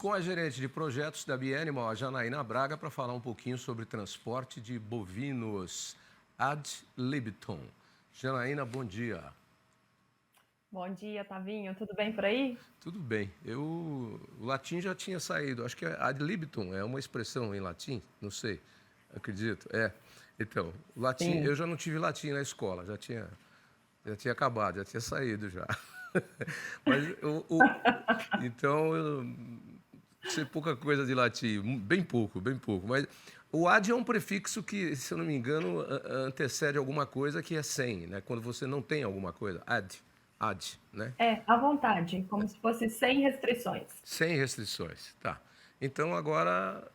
com a gerente de projetos da Bianimal, a Janaína Braga, para falar um pouquinho sobre transporte de bovinos ad libitum. Janaína, bom dia. Bom dia, Tavinho. Tudo bem por aí? Tudo bem. O latim já tinha saído. Acho que ad libitum é uma expressão em latim, não sei, acredito. Então, o latim, Sim. eu já não tive latim na escola, já tinha acabado, já tinha saído já. Mas então, eu sei pouca coisa de latim, bem pouco. Mas o ad é um prefixo que, se eu não me engano, antecede alguma coisa que é sem, né? Quando você não tem alguma coisa, ad, né? À vontade, como se fosse sem restrições. Sem restrições, tá. Então agora,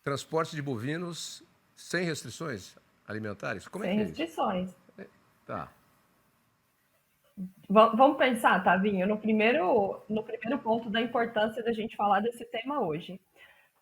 transporte de bovinos sem restrições alimentares, como é Sem que é isso? restrições. Tá. Vamos pensar, Tavinho, no primeiro ponto da importância da gente falar desse tema hoje.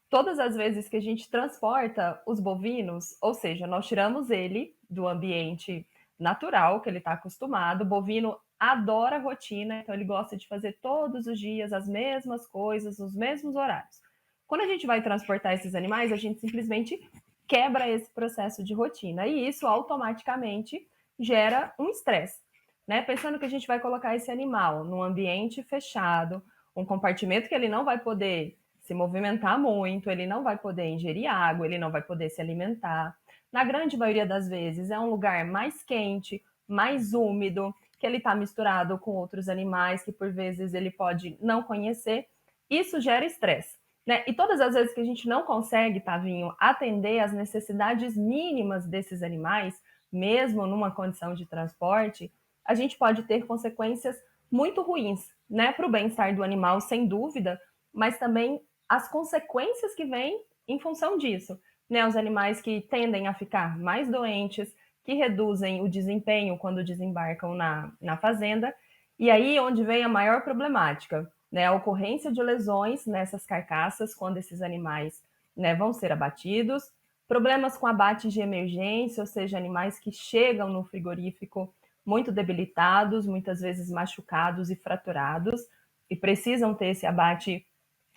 Todas as vezes que a gente transporta os bovinos, ou seja, nós tiramos ele do ambiente natural que ele está acostumado. O bovino adora rotina, então ele gosta de fazer todos os dias as mesmas coisas, nos mesmos horários. Quando a gente vai transportar esses animais, a gente simplesmente quebra esse processo de rotina e isso automaticamente gera um estresse, né? Pensando que a gente vai colocar esse animal num ambiente fechado, um compartimento que ele não vai poder se movimentar muito, ele não vai poder ingerir água, ele não vai poder se alimentar. Na grande maioria das vezes, é um lugar mais quente, mais úmido, que ele está misturado com outros animais que por vezes ele pode não conhecer. Isso gera estresse. Né? E todas as vezes que a gente não consegue, Tavinho, atender às necessidades mínimas desses animais, mesmo numa condição de transporte, a gente pode ter consequências muito ruins, né, para o bem-estar do animal, sem dúvida, mas também as consequências que vêm em função disso. Né? Os animais que tendem a ficar mais doentes, que reduzem o desempenho quando desembarcam na fazenda, e aí onde vem a maior problemática, né? A ocorrência de lesões nessas carcaças quando esses animais, né, vão ser abatidos, problemas com abate de emergência, ou seja, animais que chegam no frigorífico muito debilitados, muitas vezes machucados e fraturados, e precisam ter esse abate,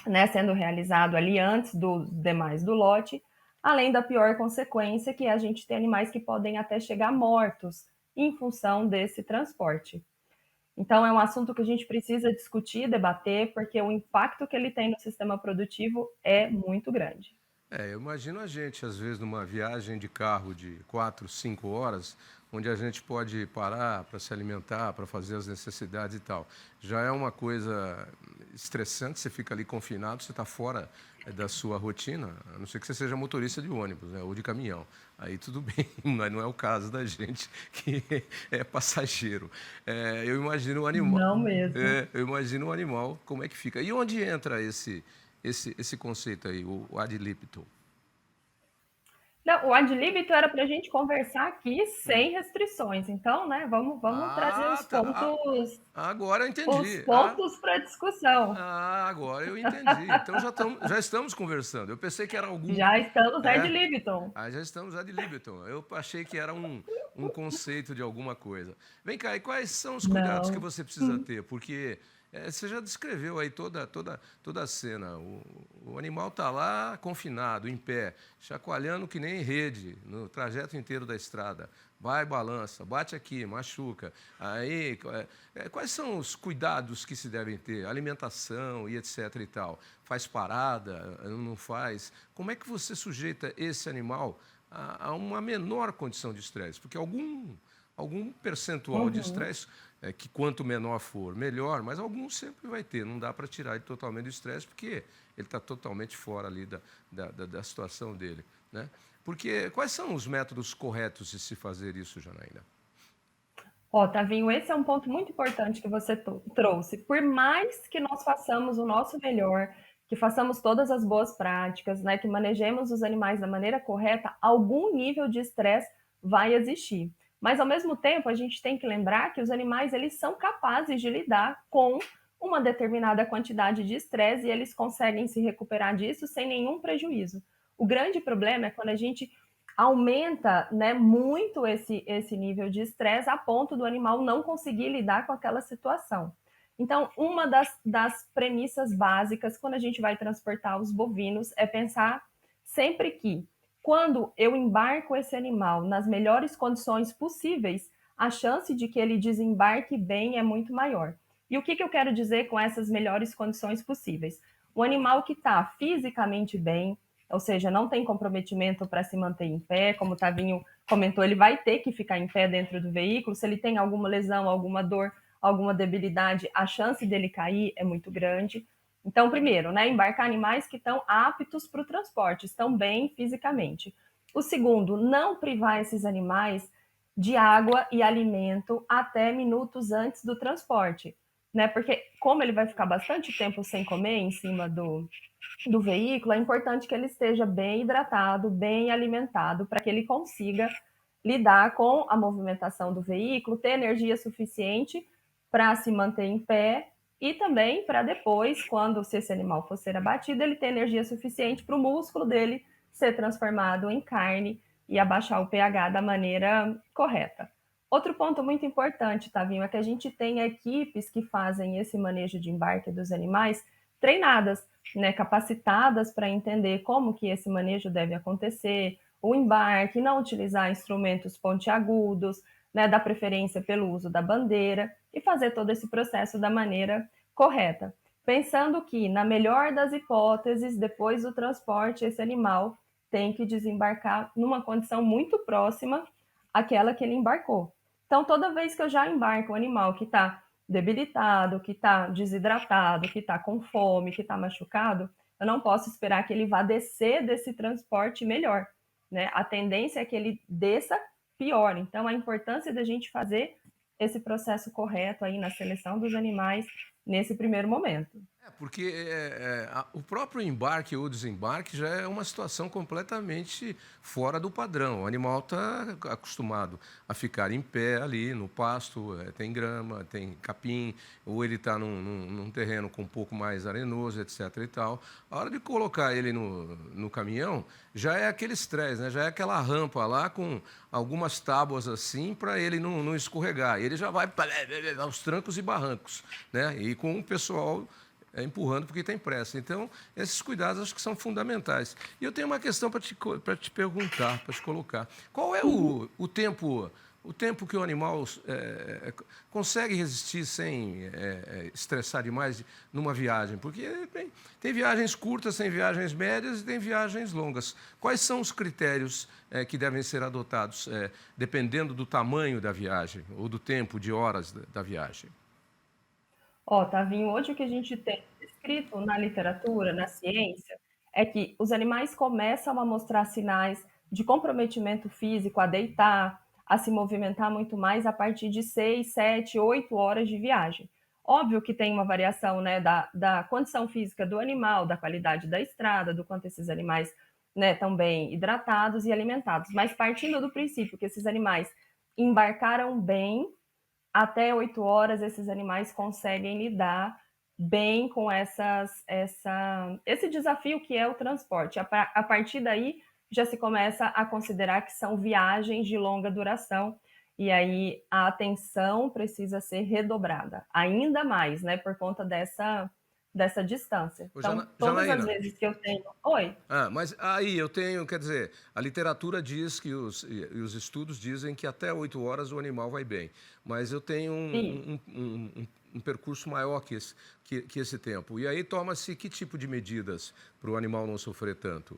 né, sendo realizado ali antes dos demais do lote, além da pior consequência, que é a gente tem animais que podem até chegar mortos em função desse transporte. Então, é um assunto que a gente precisa discutir, debater, porque o impacto que ele tem no sistema produtivo é muito grande. Eu imagino a gente, às vezes, numa viagem de carro de 4, 5 horas, onde a gente pode parar para se alimentar, para fazer as necessidades e tal. Já é uma coisa estressante, você fica ali confinado, você está fora da sua rotina, a não ser que você seja motorista de ônibus, né, ou de caminhão. Aí tudo bem, mas não é o caso da gente que é passageiro. Eu imagino o animal. Não mesmo. Eu imagino o animal, como é que fica. E onde entra esse conceito aí, o ad libitum? Não, o ad libitum era para a gente conversar aqui sem restrições. Então, né, vamos trazer Ah, tá. Agora eu os entendi. pontos para discussão. Agora eu entendi. Então já estamos conversando. Eu pensei que era algum. Já estamos ad É, libitum. já estamos ad libitum. Eu achei que era um conceito de alguma coisa. Vem cá, e quais são os cuidados que Não. você precisa ter? Porque você já descreveu aí toda a cena. O animal está lá confinado, em pé, chacoalhando que nem rede no trajeto inteiro da estrada. Vai, balança, bate aqui, machuca. Aí, quais são os cuidados que se devem ter? Alimentação e etc e tal. Faz parada, não faz? Como é que você sujeita esse animal a uma menor condição de estresse? Porque algum percentual de Uhum. estresse, que quanto menor for, melhor, mas algum sempre vai ter. Não dá para tirar ele totalmente do estresse, porque ele está totalmente fora ali da situação dele. Né? Porque quais são os métodos corretos de se fazer isso, Janaína? Ó, Tavinho, esse é um ponto muito importante que você trouxe. Por mais que nós façamos o nosso melhor, que façamos todas as boas práticas, né, que manejemos os animais da maneira correta, algum nível de estresse vai existir. Mas ao mesmo tempo, a gente tem que lembrar que os animais eles são capazes de lidar com uma determinada quantidade de estresse e eles conseguem se recuperar disso sem nenhum prejuízo. O grande problema é quando a gente aumenta, né, muito esse nível de estresse a ponto do animal não conseguir lidar com aquela situação. Então, uma das premissas básicas quando a gente vai transportar os bovinos é pensar sempre que, quando eu embarco esse animal nas melhores condições possíveis, a chance de que ele desembarque bem é muito maior. E o que eu quero dizer com essas melhores condições possíveis? O animal que está fisicamente bem, ou seja, não tem comprometimento para se manter em pé, como o Tavinho comentou, ele vai ter que ficar em pé dentro do veículo. Se ele tem alguma lesão, alguma dor, alguma debilidade, a chance dele cair é muito grande. Então, primeiro, né, embarcar animais que estão aptos para o transporte, estão bem fisicamente. O segundo, não privar esses animais de água e alimento até minutos antes do transporte, né? Porque como ele vai ficar bastante tempo sem comer em cima do veículo, é importante que ele esteja bem hidratado, bem alimentado, para que ele consiga lidar com a movimentação do veículo, ter energia suficiente para se manter em pé e também para depois, quando se esse animal for ser abatido, ele ter energia suficiente para o músculo dele ser transformado em carne e abaixar o pH da maneira correta. Outro ponto muito importante, Tavinho, é que a gente tem equipes que fazem esse manejo de embarque dos animais treinadas, né, capacitadas para entender como que esse manejo deve acontecer, o embarque, não utilizar instrumentos pontiagudos, né, dar preferência pelo uso da bandeira e fazer todo esse processo da maneira correta. Pensando que, na melhor das hipóteses, depois do transporte, esse animal tem que desembarcar numa condição muito próxima àquela que ele embarcou. Então, toda vez que eu já embarco um animal que está debilitado, que está desidratado, que está com fome, que está machucado, eu não posso esperar que ele vá descer desse transporte melhor, né? A tendência é que ele desça pior. Então, a importância da gente fazer esse processo correto aí na seleção dos animais nesse primeiro momento. Porque o próprio embarque ou desembarque já é uma situação completamente fora do padrão. O animal está acostumado a ficar em pé ali no pasto, tem grama, tem capim, ou ele está num terreno com um pouco mais arenoso, etc. e tal. A hora de colocar ele no caminhão, já é aquele estresse, né? Já é aquela rampa lá com algumas tábuas assim para ele não escorregar. Ele já vai aos trancos e barrancos, né? E com o pessoal empurrando porque tem pressa. Então, esses cuidados acho que são fundamentais. E eu tenho uma questão para te perguntar, para te colocar. Qual é o tempo que o animal consegue resistir sem estressar demais numa viagem? Porque tem viagens curtas, tem viagens médias e tem viagens longas. Quais são os critérios que devem ser adotados, dependendo do tamanho da viagem ou do tempo de horas da viagem? Ó, Tavinho, hoje o que a gente tem escrito na literatura, na ciência, é que os animais começam a mostrar sinais de comprometimento físico, a deitar, a se movimentar muito mais a partir de 6, 7, 8 horas de viagem. Óbvio que tem uma variação, né, da condição física do animal, da qualidade da estrada, do quanto esses animais, né, estão bem hidratados e alimentados. Mas partindo do princípio que esses animais embarcaram bem, até 8 horas esses animais conseguem lidar bem com esse desafio que é o transporte. A partir daí, já se começa a considerar que são viagens de longa duração, e aí a atenção precisa ser redobrada, ainda mais, né, por conta dessa distância. Ô, Então, todas as Janaína, vezes que eu tenho... Oi? mas aí eu tenho, quer dizer, a literatura diz que os estudos dizem que até 8 horas o animal vai bem, mas eu tenho Sim. um percurso maior que esse tempo. E aí toma-se que tipo de medidas para o animal não sofrer tanto?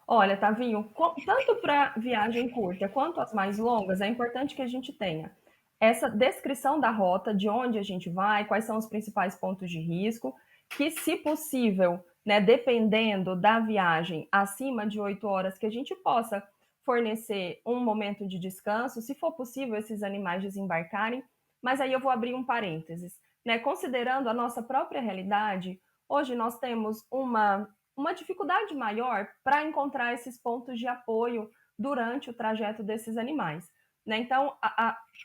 Olha, Tavinho, tanto para viagem curta quanto as mais longas, é importante que a gente tenha essa descrição da rota, de onde a gente vai, quais são os principais pontos de risco, que, se possível, né, dependendo da viagem, acima de 8 horas, que a gente possa fornecer um momento de descanso, se for possível esses animais desembarcarem. Mas aí eu vou abrir um parênteses, né? Considerando a nossa própria realidade, hoje nós temos uma dificuldade maior para encontrar esses pontos de apoio durante o trajeto desses animais, né? Então,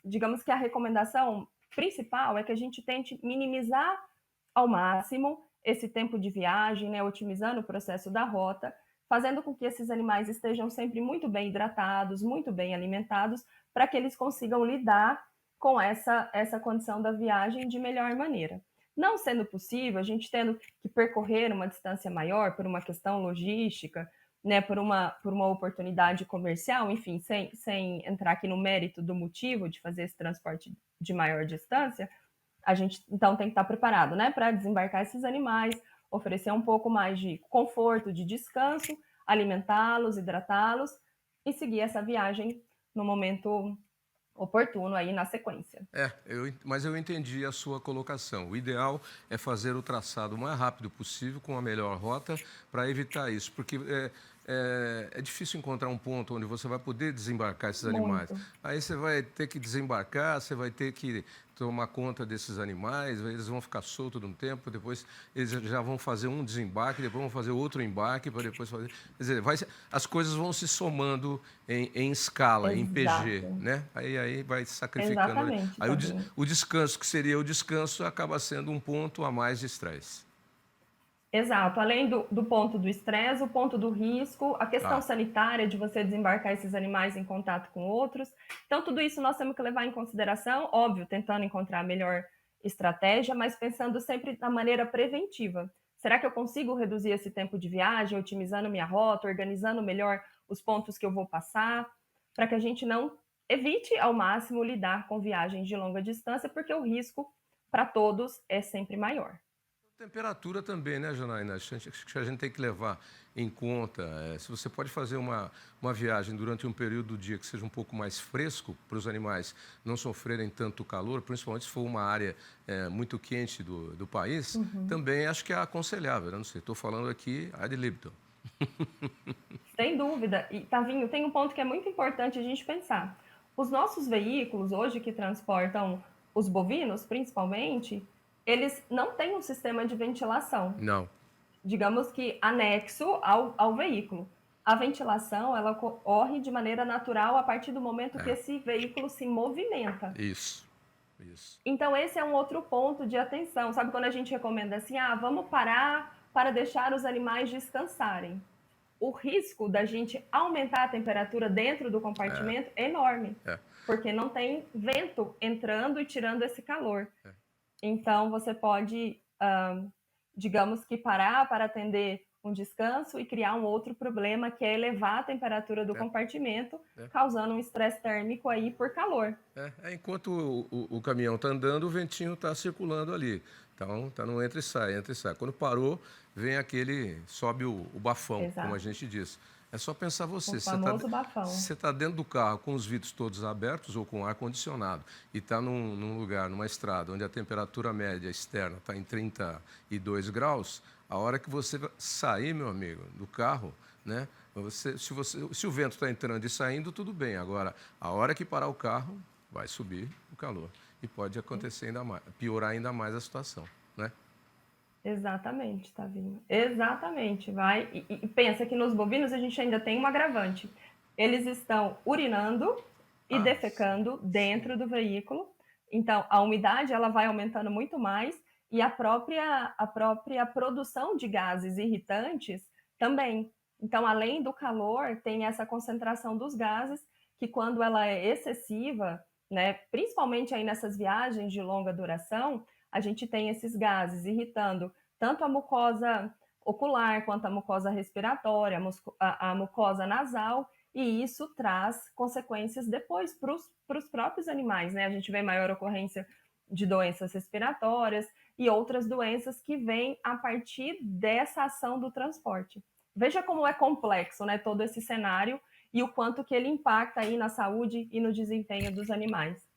digamos que a recomendação principal é que a gente tente minimizar ao máximo esse tempo de viagem, né? Otimizando o processo da rota, fazendo com que esses animais estejam sempre muito bem hidratados, muito bem alimentados, para que eles consigam lidar com essa condição da viagem de melhor maneira. Não sendo possível, a gente tendo que percorrer uma distância maior por uma questão logística, né, por uma oportunidade comercial, enfim, sem entrar aqui no mérito do motivo de fazer esse transporte de maior distância, a gente então tem que estar preparado, né, para desembarcar esses animais, oferecer um pouco mais de conforto, de descanso, alimentá-los, hidratá-los e seguir essa viagem no momento oportuno aí na sequência. Mas eu entendi a sua colocação. O ideal é fazer o traçado o mais rápido possível, com a melhor rota, para evitar isso, porque é difícil encontrar um ponto onde você vai poder desembarcar esses animais. Muito. Aí você vai ter que desembarcar, você vai ter que tomar conta desses animais, eles vão ficar soltos um tempo, depois eles já vão fazer um desembarque, depois vão fazer outro embarque, para depois fazer... Quer dizer, as coisas vão se somando em escala, em PG, Exato. né? Aí vai sacrificando. Exatamente, Aí Tavinho. o descanso, que seria o descanso, acaba sendo um ponto a mais de estresse. Exato. Além do ponto do estresse, o ponto do risco, a questão Tá. sanitária de você desembarcar esses animais em contato com outros. Então, tudo isso nós temos que levar em consideração, óbvio, tentando encontrar a melhor estratégia, mas pensando sempre na maneira preventiva. Será que eu consigo reduzir esse tempo de viagem, otimizando minha rota, organizando melhor os pontos que eu vou passar, para que a gente não evite ao máximo lidar com viagens de longa distância, porque o risco para todos é sempre maior. Temperatura também, né, Janaína? Acho que a gente tem que levar em conta. Se você pode fazer uma viagem durante um período do dia que seja um pouco mais fresco, para os animais não sofrerem tanto calor, principalmente se for uma área muito quente do país, também acho que é aconselhável. Né? Não sei, estou falando aqui ad libitum. Sem dúvida. E, Tavinho, tem um ponto que é muito importante a gente pensar. Os nossos veículos, hoje, que transportam os bovinos, principalmente, eles não têm um sistema de ventilação, Não, digamos que anexo ao veículo. A ventilação, ela ocorre de maneira natural a partir do momento que esse veículo se movimenta. isso, isso. Então, esse é um outro ponto de atenção. Sabe quando a gente recomenda assim, vamos parar para deixar os animais descansarem? O risco da gente aumentar a temperatura dentro do compartimento é enorme, É. porque não tem vento entrando e tirando esse calor. Então, você pode, digamos que parar para atender um descanso e criar um outro problema, que é elevar a temperatura do compartimento, causando um estresse térmico aí por calor. Enquanto o caminhão está andando, o ventinho está circulando ali. Então, tá no entra e sai, entra e sai. Quando parou, vem sobe o bafão, Exato. como a gente diz. É só pensar você. O famoso bafão. Você está dentro do carro com os vidros todos abertos ou com ar-condicionado e está num lugar, numa estrada, onde a temperatura média externa está em 32 graus, a hora que você sair, meu amigo, do carro, né? Se o vento está entrando e saindo, tudo bem. Agora, a hora que parar o carro, vai subir o calor. E pode acontecer ainda mais, piorar ainda mais a situação, né? Exatamente, Tavinho. Exatamente. Vai e pensa que nos bovinos a gente ainda tem um agravante. Eles estão urinando e defecando dentro do veículo. Então, a umidade ela vai aumentando muito mais e a própria produção de gases irritantes também. Então, além do calor, tem essa concentração dos gases que quando ela é excessiva, né, principalmente aí nessas viagens de longa duração, a gente tem esses gases irritando tanto a mucosa ocular quanto a mucosa respiratória, a mucosa nasal, e isso traz consequências depois para os próprios animais, né? A gente vê maior ocorrência de doenças respiratórias e outras doenças que vêm a partir dessa ação do transporte. Veja como é complexo, né, todo esse cenário e o quanto que ele impacta aí na saúde e no desempenho dos animais.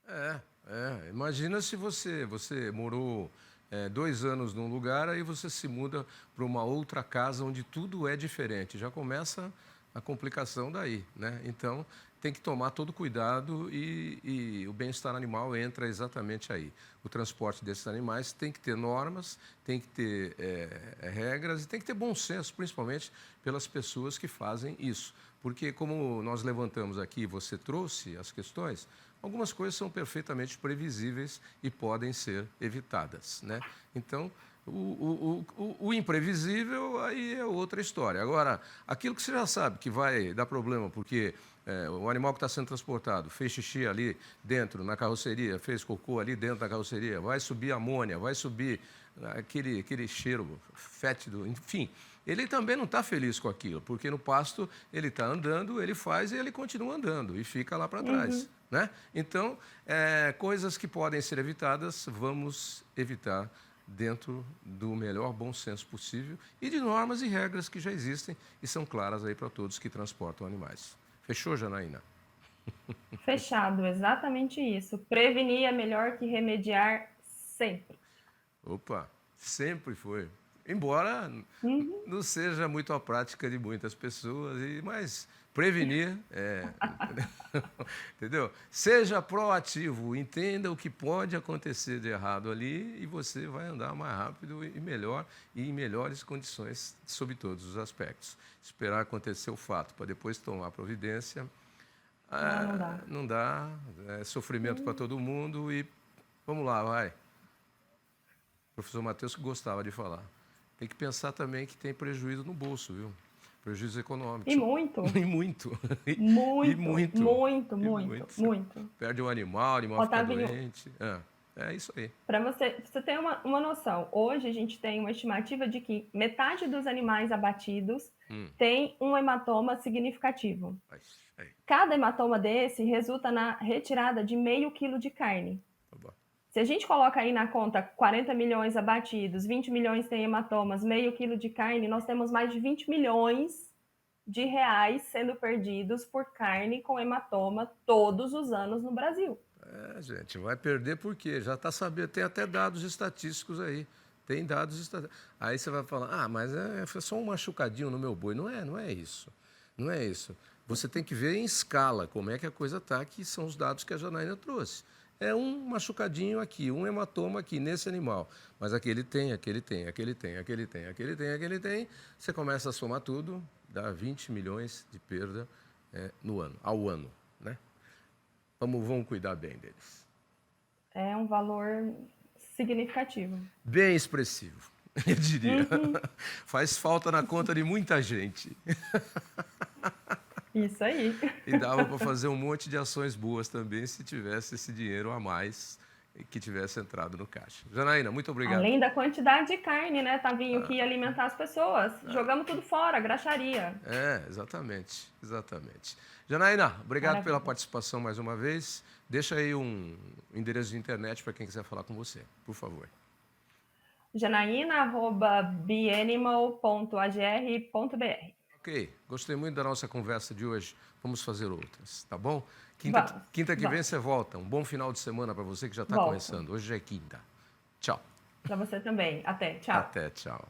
Imagina se você morou 2 anos num lugar, aí você se muda para uma outra casa onde tudo é diferente. Já começa a complicação daí, né? Então, tem que tomar todo cuidado e o bem-estar animal entra exatamente aí. O transporte desses animais tem que ter normas, tem que ter regras e tem que ter bom senso, principalmente pelas pessoas que fazem isso. Porque, como nós levantamos aqui, você trouxe as questões, algumas coisas são perfeitamente previsíveis e podem ser evitadas, né? Então, o imprevisível aí é outra história. Agora, aquilo que você já sabe que vai dar problema, porque o animal que está sendo transportado fez xixi ali dentro, na carroceria, fez cocô ali dentro da carroceria, vai subir amônia, vai subir aquele cheiro fétido, enfim. Ele também não está feliz com aquilo, porque no pasto ele está andando, ele faz e ele continua andando e fica lá para trás. Né? Então, coisas que podem ser evitadas, vamos evitar dentro do melhor bom senso possível e de normas e regras que já existem e são claras aí para todos que transportam animais. Fechou, Janaína? Fechado, exatamente isso. Prevenir é melhor que remediar sempre. Opa, sempre foi. Embora não seja muito a prática de muitas pessoas, mas prevenir entendeu? Seja proativo, entenda o que pode acontecer de errado ali e você vai andar mais rápido e melhor e em melhores condições sob todos os aspectos. Esperar acontecer o fato para depois tomar providência, Não dá. não dá, é sofrimento para todo mundo e vamos lá, vai. O professor Matheus que gostava de falar. Tem que pensar também que tem prejuízo no bolso, viu? Prejuízo econômico. E muito. E muito. Muito. Perde um animal, o animal fica doente. É isso aí. Para você ter uma noção, hoje a gente tem uma estimativa de que metade dos animais abatidos tem um hematoma significativo. Cada hematoma desse resulta na retirada de meio quilo de carne. Se a gente coloca aí na conta 40 milhões abatidos, 20 milhões têm hematomas, meio quilo de carne, nós temos mais de 20 milhões de reais sendo perdidos por carne com hematoma todos os anos no Brasil. Gente, vai perder por quê? Já está sabendo, tem até dados estatísticos aí. Tem dados estatísticos. Aí você vai falar, mas foi só um machucadinho no meu boi. Não é isso. Não é isso. Você tem que ver em escala como é que a coisa está, que são os dados que a Janaína trouxe. É um machucadinho aqui, um hematoma aqui nesse animal. Mas aquele tem. Você começa a somar tudo, dá 20 milhões de perda ao ano. Né? Vamos cuidar bem deles. É um valor significativo. Bem expressivo, eu diria. Faz falta na conta de muita gente. Isso aí. E dava para fazer um monte de ações boas também se tivesse esse dinheiro a mais que tivesse entrado no caixa. Janaína, muito obrigado. Além da quantidade de carne, né, Tavinho, que ia alimentar as pessoas. Jogamos tudo fora, graxaria. Exatamente. Janaína, obrigado Maravilha. pela participação mais uma vez. Deixa aí um endereço de internet para quem quiser falar com você, por favor. janaina@beanimal.agr.br. Ok, gostei muito da nossa conversa de hoje. Vamos fazer outras, tá bom? Quinta que vem você volta. Um bom final de semana para você que já está começando. Hoje já é quinta. Tchau. Para você também. Até. Tchau. Até, tchau.